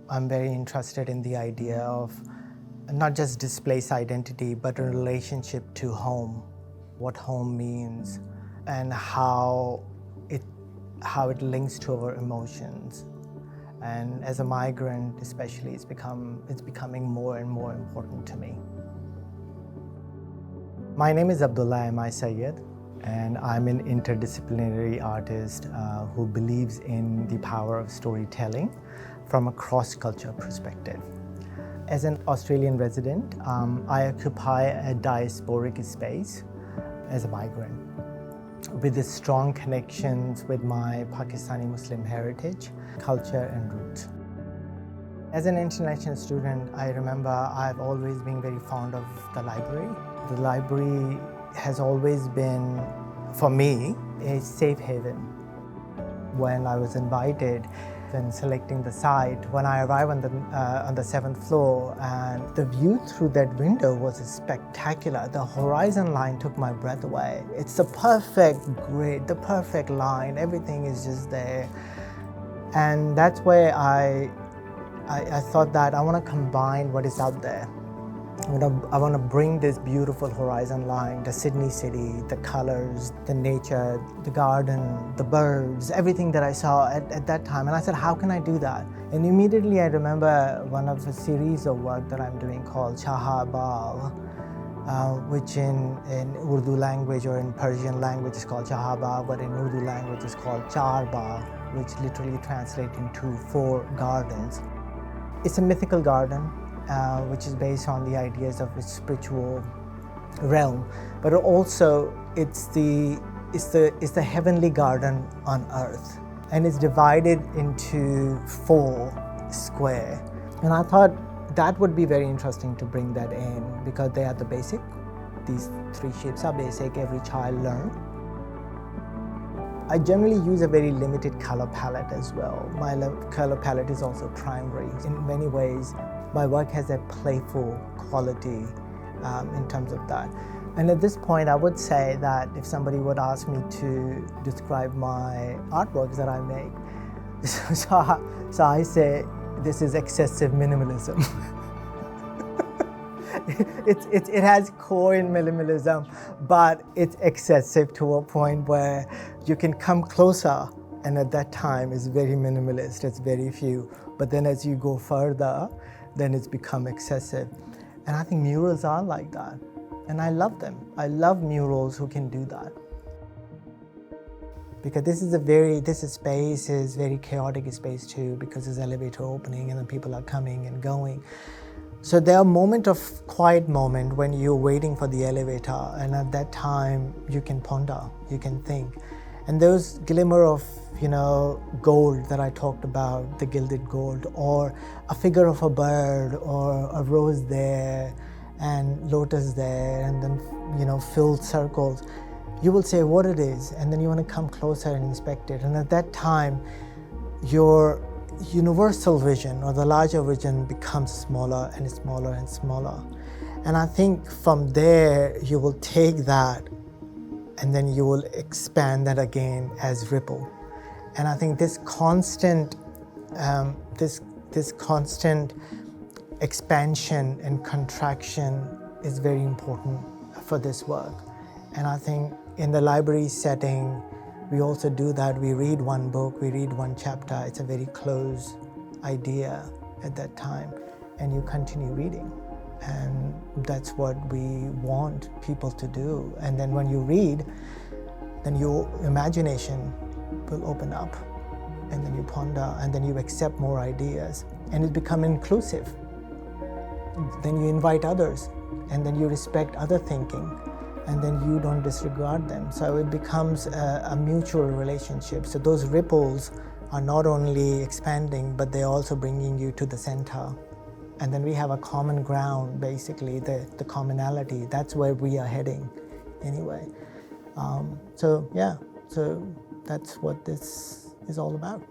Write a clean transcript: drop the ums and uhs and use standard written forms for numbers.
I'm very interested in the idea of not just displaced identity, but a relationship to home, what home means, and how it links to our emotions. And as a migrant especially, it's becoming more and more important to me. My name is Abdullah M. Syed, and I'm an interdisciplinary artist who believes in the power of storytelling from a cross-culture perspective. As an Australian resident, I occupy a diasporic space as a migrant with strong connections with my Pakistani Muslim heritage, culture and roots. As an international student, I remember I've always been very fond of the library. The library has always been, for me, a safe haven. When I was invited and selecting the site, when I arrived on the 7th floor, and the view through that window was spectacular. The horizon line took my breath away. It's the perfect grid, the perfect line, everything is just there. And that's where I thought that I want to combine what is out there. I want to bring this beautiful horizon line, the Sydney city, the colors, the nature, the garden, the birds, everything that I saw at that time. And I said, how can I do that? And immediately I remember one of the series of work that I'm doing called Chaha Baal, which in Urdu language or in Persian language is called Chaha Baal, but in Urdu language is called Char Baal, which literally translates into 4 gardens. It's a mythical garden, which is based on the ideas of a spiritual realm, but also it's the heavenly garden on earth, and it's divided into 4 square. And I thought that would be very interesting to bring that in because they are the basic. These 3 shapes are basic, every child learns. I generally use a very limited color palette as well. My color palette is also primary. In many ways, my work has a playful quality in terms of that. And at this point, I would say that if somebody would ask me to describe my artworks that I make, so I say this is excessive minimalism. It has core in minimalism, but it's excessive to a point where you can come closer, and at that time it's very minimalist, it's very few. But then as you go further, then it's become excessive. And I think murals are like that, and I love them. I love murals who can do that. Because this space is very chaotic space too, because there's elevator opening and then people are coming and going. So there are moments of quiet moment when you're waiting for the elevator, and at that time you can ponder, you can think. And those glimmer of, gold that I talked about, the gilded gold, or a figure of a bird, or a rose there, and lotus there, and then, filled circles, you will say what it is, and then you want to come closer and inspect it. And at that time, your universal vision or the larger vision becomes smaller and smaller and smaller. And I think from there you will take that and then you will expand that again as ripple. And I think this constant expansion and contraction is very important for this work. And I think in the library setting, we also do that. We read one book, we read one chapter. It's a very close idea at that time, and you continue reading. And that's what we want people to do. And then when you read, then your imagination will open up, and then you ponder, and then you accept more ideas, and it becomes inclusive. Then you invite others, and then you respect other thinking, and then you don't disregard them. So it becomes a mutual relationship. So those ripples are not only expanding, but they're also bringing you to the center. And then we have a common ground, basically, the commonality. That's where we are heading anyway. So that's what this is all about.